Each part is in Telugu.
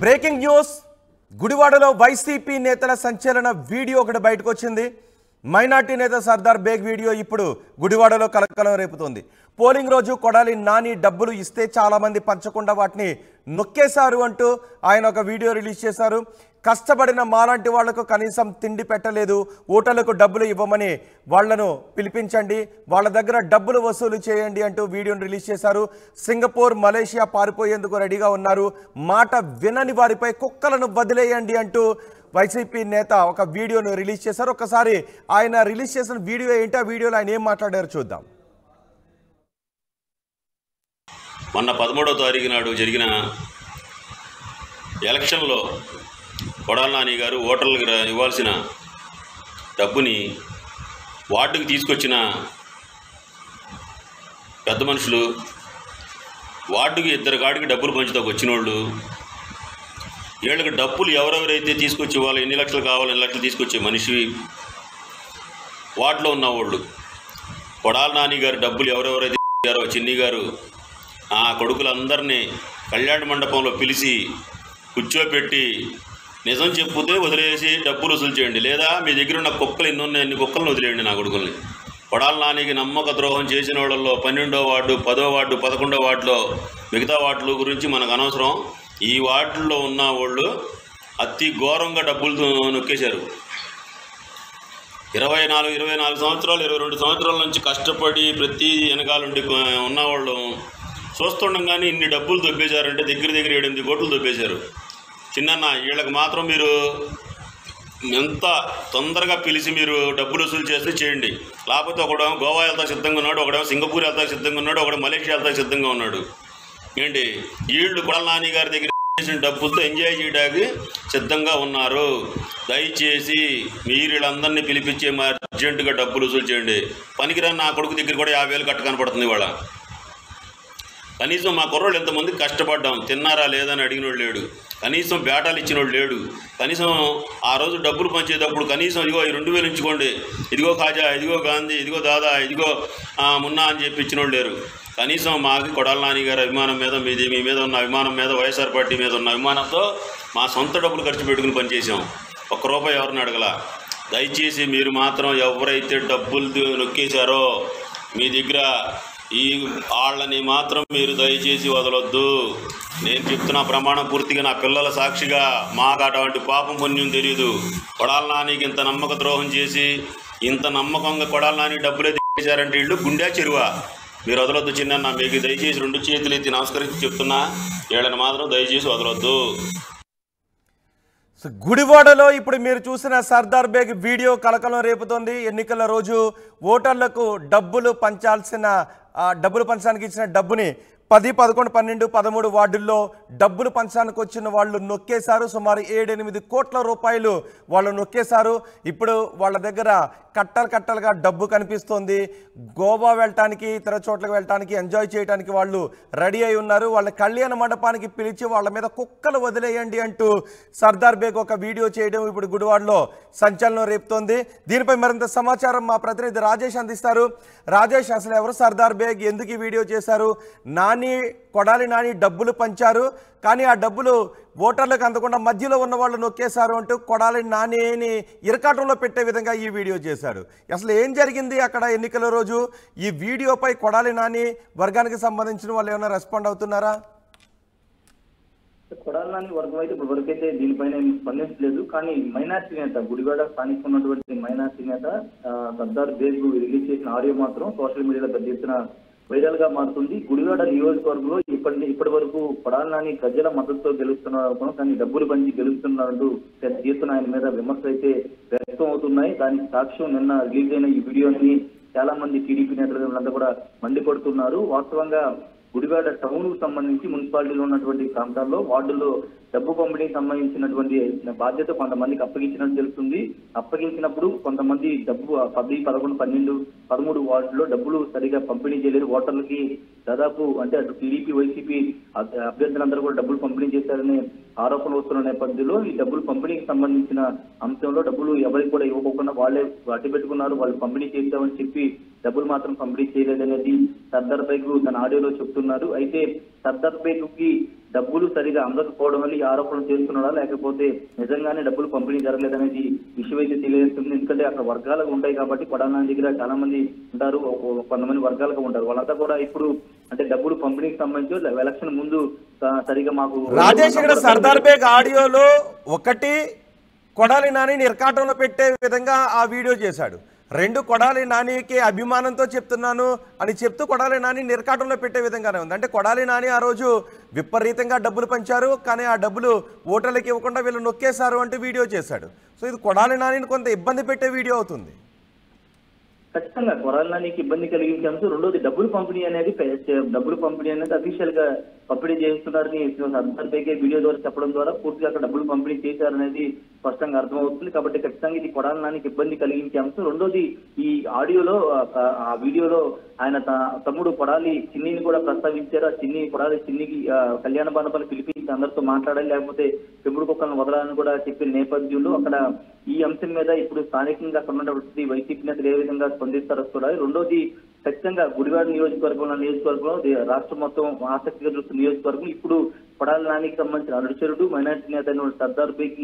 బ్రేకింగ్ న్యూస్ గుడివాడలో వైసీపీ నేతల సంచలన వీడియో ఒకటి బయటకు వచ్చింది. మైనార్టీ నేత సర్దార్ బేగ్ వీడియో ఇప్పుడు గుడివాడలో కలకలం రేపుతోంది. పోలింగ్ రోజు కొడాలి నాని డబ్బులు ఇస్తే చాలా మంది పంచకుండా వాటిని నొక్కేశారు అంటూ ఆయన ఒక వీడియో రిలీజ్ చేశారు. కష్టపడిన మాలాంటి వాళ్లకు కనీసం తిండి పెట్టలేదు, ఓటర్లకు డబ్బులు ఇవ్వమని వాళ్లను పిలిపించండి, వాళ్ళ దగ్గర డబ్బులు వసూలు చేయండి అంటూ వీడియోను రిలీజ్ చేశారు. సింగపూర్, మలేషియా పారిపోయేందుకు రెడీగా ఉన్నారు, మాట వినని వారిపై కుక్కలను వదిలేయండి అంటూ వైసీపీ నేత ఒక వీడియోను రిలీజ్ చేశారు. ఒకసారి ఆయన రిలీజ్ చేసిన వీడియో ఏంటి, ఆ వీడియోలో ఆయన ఏం మాట్లాడారో చూద్దాం. మొన్న 13వ తారీఖు నాడు జరిగిన ఎలక్షన్లో కొడాలి నాని గారు ఓటర్లకు ఇవ్వాల్సిన డబ్బుని వార్డుకి తీసుకొచ్చిన పెద్ద మనుషులు, వార్డుకి ఇద్దరు కాడికి డబ్బులు పంచుతాకు వచ్చిన వాళ్ళు, వీళ్ళకి డబ్బులు ఎవరెవరైతే తీసుకొచ్చి ఇవ్వాలి, ఎన్ని లక్షలు కావాలి ఎన్ని లక్షలు తీసుకొచ్చే మనిషి, వార్డులో ఉన్నవాళ్ళు కొడాలి నాని గారు డబ్బులు ఎవరెవరైతే ఇచ్చారో చిన్ని గారు ఆ కొడుకులందరినీ కళ్యాణ మండపంలో పిలిచి కూర్చోపెట్టి నిజం చెప్పుతే వదిలేసి డబ్బులు వసూలు చేయండి, లేదా మీ దగ్గర ఉన్న కుక్కలు ఎన్ని ఉన్నాయి అన్ని కుక్కలను వదిలేయండి నా కొడుకుల్ని. కొడాలి నానికి నమ్మక ద్రోహం చేసిన వాళ్ళల్లో 12వ వార్డు, 10వ వార్డు, 11వ వార్డులో మిగతా వార్డుల గురించి మనకు అనవసరం. ఈ వార్డుల్లో ఉన్న వాళ్ళు అతి ఘోరంగా డబ్బులు నొక్కేశారు. 24 సంవత్సరాలు 22 సంవత్సరాల నుంచి కష్టపడి ప్రతి వెనకాలండి ఉన్నవాళ్ళు చూస్తుండగానే ఇన్ని డబ్బులు దొబ్బేశారంటే దగ్గర 8 కోట్లు దొబ్బేశారు. చిన్న వీళ్ళకి మాత్రం మీరు ఎంత తొందరగా పిలిచి మీరు డబ్బులు వసూలు చేస్తే చేయండి, లేకపోతే ఒకడేమో గోవా వెళ్తా సిద్ధంగా ఉన్నాడు, ఒకడేమో సింగపూర్ వెళ్తా సిద్ధంగా ఉన్నాడు, ఒకడేమో మలేషియా వెళ్తా సిద్ధంగా ఉన్నాడు. ఏంటి వీళ్ళు కొడాలి నాని గారి దగ్గర చేసిన డబ్బులతో ఎంజాయ్ చేయడానికి సిద్ధంగా ఉన్నారు. దయచేసి మీరు వీళ్ళందరినీ పిలిపించే అర్జెంటుగా డబ్బులు వసూలు చేయండి. పనికిరాని నా కొడుకు దగ్గర కూడా 50,000 కట్ట కనపడుతుంది ఇవాళ. కనీసం మా కుర్రోళ్ళు ఎంతమంది కష్టపడ్డాం, తిన్నారా లేదని అడిగినోడు లేడు, కనీసం బేటాలు ఇచ్చినోడు లేడు, కనీసం ఆ రోజు డబ్బులు పంచేటప్పుడు కనీసం ఇదిగో 2,000 ఇచ్చుకోండి, ఇదిగో ఖాజా, ఇదిగో గాంధీ, ఇదిగో దాదా, ఇదిగో మున్నా అని చెప్పి ఇచ్చినోడు లేరు. కనీసం మాకు కొడాలి నాని గారి అభిమానం మీద, మీ మీద ఉన్న అభిమానం మీద, వైఎస్ఆర్ పార్టీ మీద ఉన్న అభిమానంతో మా సొంత డబ్బులు ఖర్చు పెట్టుకుని పనిచేసాం, ₹1 ఎవరిని అడగల. దయచేసి మీరు మాత్రం ఎవరైతే డబ్బులు నొక్కేశారో మీ దగ్గర ఈ వాళ్ళని మాత్రం మీరు దయచేసి వదలొద్దు. నేను చెప్తున్న ప్రమాణం పూర్తిగా నా పిల్లల సాక్షిగా, మాకు అటువంటి పాపం పుణ్యం తెలియదు. కొడాలి నానికి ఇంత నమ్మక ద్రోహం చేసి ఇంత నమ్మకంగా కొడాలి నాని డబ్బులే తీసేశారంటే వీళ్ళు గుండె చెరువా, మీరు వదలొద్దు. చిన్న మీకు దయచేసి 2 చేతులు ఎత్తి నమస్కరించి చెప్తున్నా, వీళ్ళని మాత్రం దయచేసి వదలొద్దు. గుడివాడలో ఇప్పుడు మీరు చూసిన సర్దార్ బేగ్ వీడియో కలకలం రేపుతోంది. ఎన్నికల రోజు ఓటర్లకు డబ్బులు పంచడానికి ఇచ్చిన డబ్బుని 10, 11, 12, 13 వార్డుల్లో డబ్బులు పంచడానికి వచ్చిన వాళ్ళు నొక్కేశారు. సుమారు 7-8 కోట్ల రూపాయలు వాళ్ళు నొక్కేశారు. ఇప్పుడు వాళ్ళ దగ్గర కట్టలుగా డబ్బు కనిపిస్తోంది. గోవా వెళ్ళటానికి, ఇతర చోట్లకు వెళ్ళటానికి, ఎంజాయ్ చేయడానికి వాళ్ళు రెడీ అయి ఉన్నారు. వాళ్ళ కళ్యాణ మండపానికి పిలిచి వాళ్ళ మీద కుక్కలు వదిలేయండి అంటూ సర్దార్ బేగ్ ఒక వీడియో చేయడం ఇప్పుడు గుడివాడలో సంచలనం రేపుతోంది. దీనిపై మరింత సమాచారం మా ప్రతినిధి రాజేష్ అందిస్తారు. రాజేష్, అసలు ఎవరు సర్దార్ బేగ్, ఎందుకు ఈ వీడియో చేశారు? కొడాలి నాని డబ్బులు పంచారు, కానీ ఆ డబ్బులు ఓటర్లకు అందకుండా మధ్యలో ఉన్న వాళ్ళు నొక్కేశారు అంటూ కొడాలి నానిని ఇరకాటంలో పెట్టే విధంగా ఈ వీడియో చేశాడు. అసలు ఏం జరిగింది అక్కడ ఎన్నికల రోజు? ఈ వీడియోపై కొడాలి నాని వర్గానికి సంబంధించిన వాళ్ళు ఏమైనా రెస్పాండ్ అవుతున్నారా? కొడాలి నాని వర్గం అయితే ఇప్పుడు వరకైతే దీనిపైన స్పందించలేదు. కానీ మైనార్టీ నేత, గుడివాడ స్థానిక ఉన్నటువంటి మైనార్టీ నేత సర్దార్ బేగ్ రిలీజ్ చేసిన ఆడియో మాత్రం సోషల్ మీడియాలో పెద్ద ఎత్తున వైరల్ గా మారుతుంది. గుడివాడ నియోజకవర్గంలో ఇప్పటి వరకు కొడాలి నాని ప్రజల మద్దతుతో గెలుస్తున్నారు, కానీ డబ్బులు పంచి గెలుస్తున్నారంటూ పెద్ద ఎత్తున ఆయన మీద విమర్శలు అయితే వ్యక్తం అవుతున్నాయి. దానికి సాక్ష్యం నిన్న రిలీజ్ అయిన ఈ వీడియోని చాలా మంది టీడీపీ నేతలంతా కూడా మండిపడుతున్నారు. వాస్తవంగా గుడివాడ టౌన్ కు సంబంధించి మున్సిపాలిటీలో ఉన్నటువంటి ప్రాంతాల్లో వార్డుల్లో డబ్బు పంపిణీకి సంబంధించినటువంటి బాధ్యత కొంతమందికి అప్పగించినట్టు తెలుస్తుంది. అప్పగించినప్పుడు కొంతమంది డబ్బు 10, 11, 12, 13 వార్డుల్లో డబ్బులు సరిగా పంపిణీ చేయలేదు. ఓటర్లకి దాదాపు అంటే అటు టీడీపీ, వైసీపీ అభ్యర్థులందరూ కూడా డబ్బులు పంపిణీ చేశారనే ఆరోపణలు వస్తున్న నేపథ్యంలో ఈ డబ్బులు పంపిణీకి సంబంధించిన అంశంలో డబ్బులు ఎవరికి కూడా ఇవ్వకుండా వాళ్ళే అడ్డు పెట్టుకున్నారు. వాళ్ళు పంపిణీ చేస్తామని చెప్పి డబ్బులు మాత్రం పంపిణీ చేయలేదనేది సర్దార్ బేగ్ తన ఆడియోలో చెప్తున్నారు. అయితే సర్దార్ బేగ్ కి డబ్బులు సరిగా అందకపోవడం వల్ల ఈ ఆరోపణలు చేస్తున్నాడా లేకపోతే నిజంగానే డబ్బులు పంపిణీ జరగలేదనేది విషయం అయితే తెలియజేస్తుంది. ఎందుకంటే అక్కడ వర్గాలుగా ఉంటాయి కాబట్టి కొడాలి నాని దగ్గర చాలా మంది ఉంటారు, కొంతమంది వర్గాలుగా ఉంటారు. వాళ్ళంతా కూడా ఇప్పుడు అంటే డబ్బులు పంపిణీకి సంబంధించి ఎలక్షన్ ముందు సరిగా మాకు రాజేష్ ఇక్కడ సర్దార్ బేగ్ ఆడియోలో ఒకటి కొడాలి నానిని ఇరకాటంలో పెట్టే విధంగా ఆ వీడియో చేశాడు. రెండు కొడాలి నానికి అభిమానంతో చెప్తున్నాను అని చెప్తూ కొడాలి నాని నిర్కాటంలో పెట్టే విధంగానే ఉంది. అంటే కొడాలి నాని ఆ రోజు విపరీతంగా డబ్బులు పంచారు, కానీ ఆ డబ్బులు ఓటర్లకు ఇవ్వకుండా వీళ్ళు నొక్కేశారు అంటూ వీడియో చేశాడు. సో ఇది కొడాలి నానిని కొంత ఇబ్బంది పెట్టే వీడియో అవుతుంది. ఖచ్చితంగా కొడాలి నానికి ఇబ్బంది కలిగించే అంశం. రెండోది డబ్బులు పంపిణీ అనేది అఫీషియల్ గా పంపిణీ చేస్తున్నారని సర్దార్ బేగ్ వీడియో ద్వారా చెప్పడం ద్వారా పూర్తిగా అక్కడ డబ్బులు పంపిణీ చేశారనేది స్పష్టంగా అర్థమవుతుంది. కాబట్టి ఖచ్చితంగా ఇది కొడాలి నానికి ఇబ్బంది కలిగించే అంశం. రెండోది ఈ ఆడియోలో ఆ వీడియోలో ఆయన తమ్ముడు కొడాలి చిన్నిని కూడా ప్రస్తావించారు. కొడాలి చిన్నికి కళ్యాణ మండపాన్ని పిలిపించి అందరితో మాట్లాడాలి, లేకపోతే పెంపుడు కుక్కలను వదలాలని కూడా చెప్పిన నేపథ్యంలో అక్కడ ఈ అంశం మీద ఇప్పుడు స్థానికంగా అక్కడ ఉన్నటువంటి వైసీపీ నేతలు ఏ విధంగా స్పందిస్తారో చూడాలి. రెండోది ఖచ్చితంగా గుడివాడ నియోజకవర్గంలో రాష్ట్రం మొత్తం ఆసక్తిగా చూస్తున్న నియోజకవర్గం ఇప్పుడు కొడాలి నానికి సంబంధించిన అనుచరుడు మైనార్టీ నేత సర్దార్ బేగ్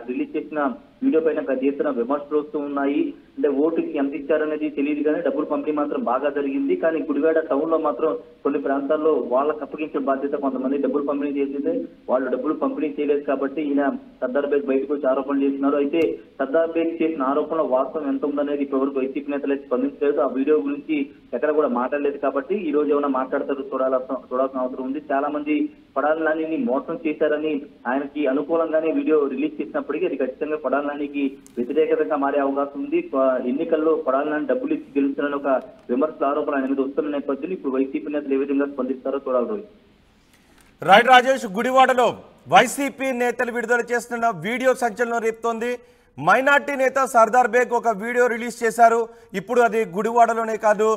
రిలీజ్ చేసిన వీడియో పైన పెద్ద ఎత్తున విమర్శలు వస్తూ ఉన్నాయి. అంటే ఓటుకి ఎంత ఇచ్చారనేది తెలియదు, కానీ డబ్బులు పంపిణీ మాత్రం బాగా జరిగింది. కానీ గుడివాడ టౌన్ లో మాత్రం కొన్ని ప్రాంతాల్లో వాళ్ళకి అప్పగించిన బాధ్యత కొంతమంది డబ్బులు పంపిణీ చేసింది, వాళ్ళు డబ్బులు పంపిణీ చేయలేదు కాబట్టి ఈయన సర్దార్ బేగ్ బయటకు వచ్చి ఆరోపణలు చేస్తున్నారు. అయితే సర్దార్ బేగ్ చేసిన ఆరోపణల వాస్తవం ఎంత ఉందనేది ఇప్పటివరకు వైసీపీ నేతలు అయితే స్పందించలేదు. ఆ వీడియో గురించి ఎక్కడ కూడా మాట్లాడలేదు కాబట్టి ఈ రోజు ఏమైనా మాట్లాడతారు చూడాల్సిన అవసరం ఉంది. చాలా మంది కొడాలి నానిని మోసం చేశారని ఆయనకి అనుకూలంగానే వీడియో రిలీజ్ చేసినప్పటికీ అది ఖచ్చితంగా కొడాలి నానికి వ్యతిరేకతగా మారే అవకాశం ఉంది. ఎన్నికల్లో కొడాలి నాని డబ్బులు ఇచ్చి గెలుస్తున్న ఒక విమర్శల ఆరోపణ ఆయన మీద వస్తున్న నేపథ్యంలో ఇప్పుడు వైసీపీ నేతలు ఏ విధంగా స్పందిస్తారో చూడాలి. రైట్ రాజేష్, గుడివాడలో వైసీపీ నేతలు విడుదల చేస్తున్న వీడియో సంచలనం రేపుతోంది. మైనార్టీ నేత సర్దార్ బేగ్ ఒక వీడియో రిలీజ్ చేశారు. ఇప్పుడు అది గుడివాడలోనే కాదు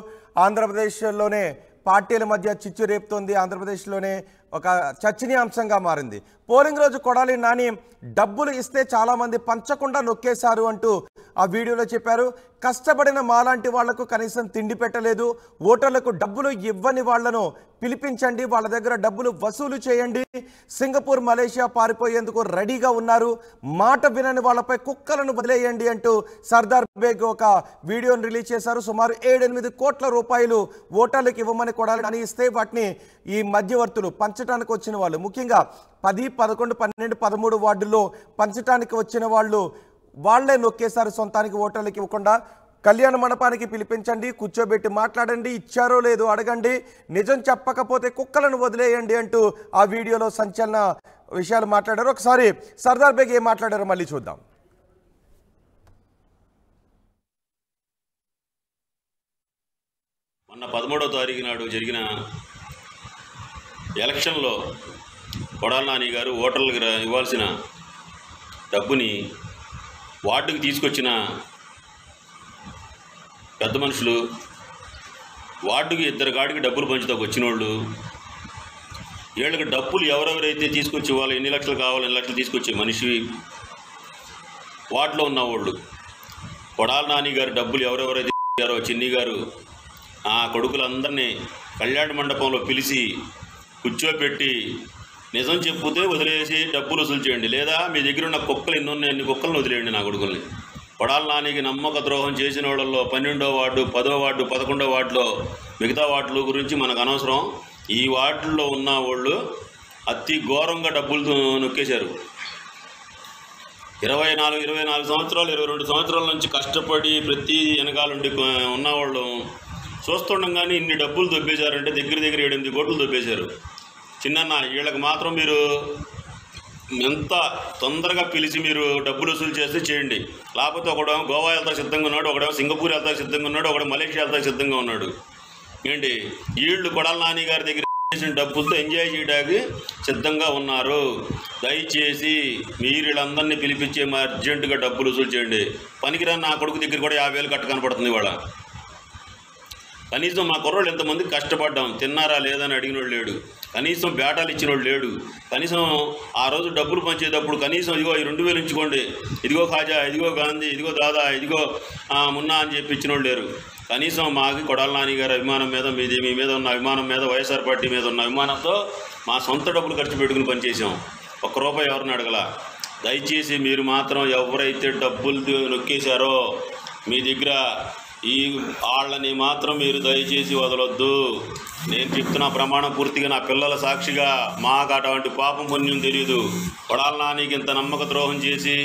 ఆంధ్రప్రదేశ్లోనే పార్టీల మధ్య చిచ్చు రేపుతోంది. ఆంధ్రప్రదేశ్లోనే ఒక చర్చనీయాంశంగా మారింది. పోలింగ్ రోజు కొడాలి నాని డబ్బులు ఇస్తే చాలామంది పంచకుండా నొక్కేశారు అంటూ ఆ వీడియోలో చెప్పారు. కష్టపడిన మాలాంటి వాళ్లకు కనీసం తిండి పెట్టలేదు, ఓటర్లకు డబ్బులు ఇవ్వని వాళ్లను పిలిపించండి, వాళ్ళ దగ్గర డబ్బులు వసూలు చేయండి, సింగపూర్ మలేషియా పారిపోయేందుకు రెడీగా ఉన్నారు, మాట వినని వాళ్ళపై కుక్కలను వదిలేయండి అంటూ సర్దార్ బేగ్ ఒక వీడియోను రిలీజ్ చేశారు. సుమారు 7-8 కోట్ల రూపాయలు ఓటర్లకు ఇవ్వమని కొడాలి నాని ఇస్తే వాటిని ఈ మధ్యవర్తులు పంచడానికి వచ్చిన వాళ్ళు, ముఖ్యంగా 10, 11, 12, 13 వార్డుల్లో పంచడానికి వచ్చిన వాళ్లే నొక్కేశారు. సొంతానికి ఓటర్లకు ఇవ్వకుండా కళ్యాణ మండపానికి పిలిపించండి, కూర్చోబెట్టి మాట్లాడండి, ఇచ్చారో లేదో అడగండి, నిజం చెప్పకపోతే కుక్కలను వదిలేయండి అంటూ ఆ వీడియోలో సంచలన విషయాలు మాట్లాడారు. ఒకసారి సర్దార్ బేగ్ ఏం మాట్లాడారో మళ్ళీ చూద్దాం. మొన్న 13వ తారీఖు నాడు జరిగిన ఎలక్షన్లో కొడాలి నాని గారు ఓటర్లకు ఇవ్వాల్సిన డబ్బుని వార్డుకి తీసుకొచ్చిన పెద్ద మనుషులు, వార్డుకి 2 గాడికి డబ్బులు పంచుతాకు వచ్చిన వాళ్ళు, వీళ్ళకి డబ్బులు ఎవరెవరైతే తీసుకొచ్చి వాళ్ళు ఎన్ని లక్షలు కావాలి, ఎన్ని లక్షలు తీసుకొచ్చే మనిషి, వార్డులో ఉన్నవాళ్ళు కొడాలి నాని గారు డబ్బులు ఎవరెవరైతే ఇచ్చారో చిన్ని గారు ఆ కొడుకులందరినీ కళ్యాణ మండపంలో పిలిచి కూర్చోబెట్టి నిజం చెప్పుతే వదిలేసి డబ్బులు వసూలు చేయండి, లేదా మీ దగ్గర ఉన్న కుక్కలు ఎన్ని ఉన్నాయి అన్ని కుక్కలను వదిలేయండి నా కొడుకుల్ని. కొడాలి నానికి నమ్మక ద్రోహం చేసిన వాళ్ళల్లో 12వ వార్డు, 10వ వార్డు, 11వ వార్డులో మిగతా వార్డుల గురించి మనకు అనవసరం. ఈ వార్డుల్లో ఉన్న వాళ్ళు అతి ఘోరంగా డబ్బులు నొక్కేశారు. 24 సంవత్సరాలు 22 సంవత్సరాల నుంచి కష్టపడి ప్రతి వెనకాలండి ఉన్నవాళ్ళు చూస్తుండగానే ఇన్ని డబ్బులు దొబ్బేశారంటే దగ్గర 7-8 కోట్లు దొబ్బేశారు. చిన్న వీళ్ళకి మాత్రం మీరు ఎంత తొందరగా పిలిచి మీరు డబ్బులు వసూలు చేస్తే చేయండి, లేకపోతే ఒకడేమో గోవా వెళ్తా సిద్ధంగా ఉన్నాడు, ఒకడేమో సింగపూర్ వెళ్తా సిద్ధంగా ఉన్నాడు, ఒకడు మలేషియా వెళ్తా సిద్ధంగా ఉన్నాడు. ఏంటి వీళ్ళు కొడాలి నాని గారి దగ్గర చేసిన డబ్బులతో ఎంజాయ్ చేయడానికి సిద్ధంగా ఉన్నారు. దయచేసి మీరు వీళ్ళందరినీ పిలిపించి అర్జెంటుగా డబ్బులు వసూలు చేయండి. పనికిరాని నా కొడుకు దగ్గర కూడా 50,000 కట్ట కనపడుతుంది ఇవాళ. కనీసం మా కుర్రోళ్ళు ఎంతమంది కష్టపడ్డాం, తిన్నారా లేదని అడిగినోడు లేడు, కనీసం బేటాలు ఇచ్చినోడు లేడు, కనీసం ఆ రోజు డబ్బులు పంచేటప్పుడు కనీసం ఇదిగో ఈ 2,000 ఉంచుకోండి, ఇదిగో ఖాజా, ఇదిగో గాంధీ, ఇదిగో దాదా, ఇదిగో మున్నా అని చెప్పి ఇచ్చినోడు లేరు. కనీసం మాకి కొడాల నాని గారి అభిమానం మీద మీ మీద ఉన్న అభిమానం మీద వైఎస్ఆర్ పార్టీ మీద ఉన్న అభిమానంతో మా సొంత డబ్బులు ఖర్చు పెట్టుకుని పనిచేసాం. ₹1 ఎవరిని అడగల. దయచేసి మీరు మాత్రం ఎవరైతే డబ్బులు నొక్కేశారో మీ దగ్గర వాళ్ళని మాత్రం మీరు దయచేసి వదలొద్దు. నేను చెప్తున్న ప్రమాణం పూర్తిగా నా పిల్లల సాక్షిగా, మాకు అటువంటి పాపం పుణ్యం తెలియదు. కొడాల నానికి ఇంత నమ్మక ద్రోహం చేసి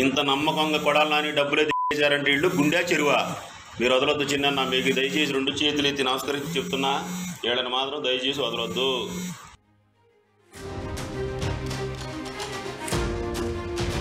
ఇంత నమ్మకంగా కొడాల నాని డబ్బులే చేశారంటే వీళ్ళు గుండె చెరువా. మీరు వదలొద్దు చిన్న. మీకు దయచేసి 2 చేతులు ఎత్తి నమస్కరించి చెప్తున్నా, వీళ్ళని మాత్రం దయచేసి వదలొద్దు.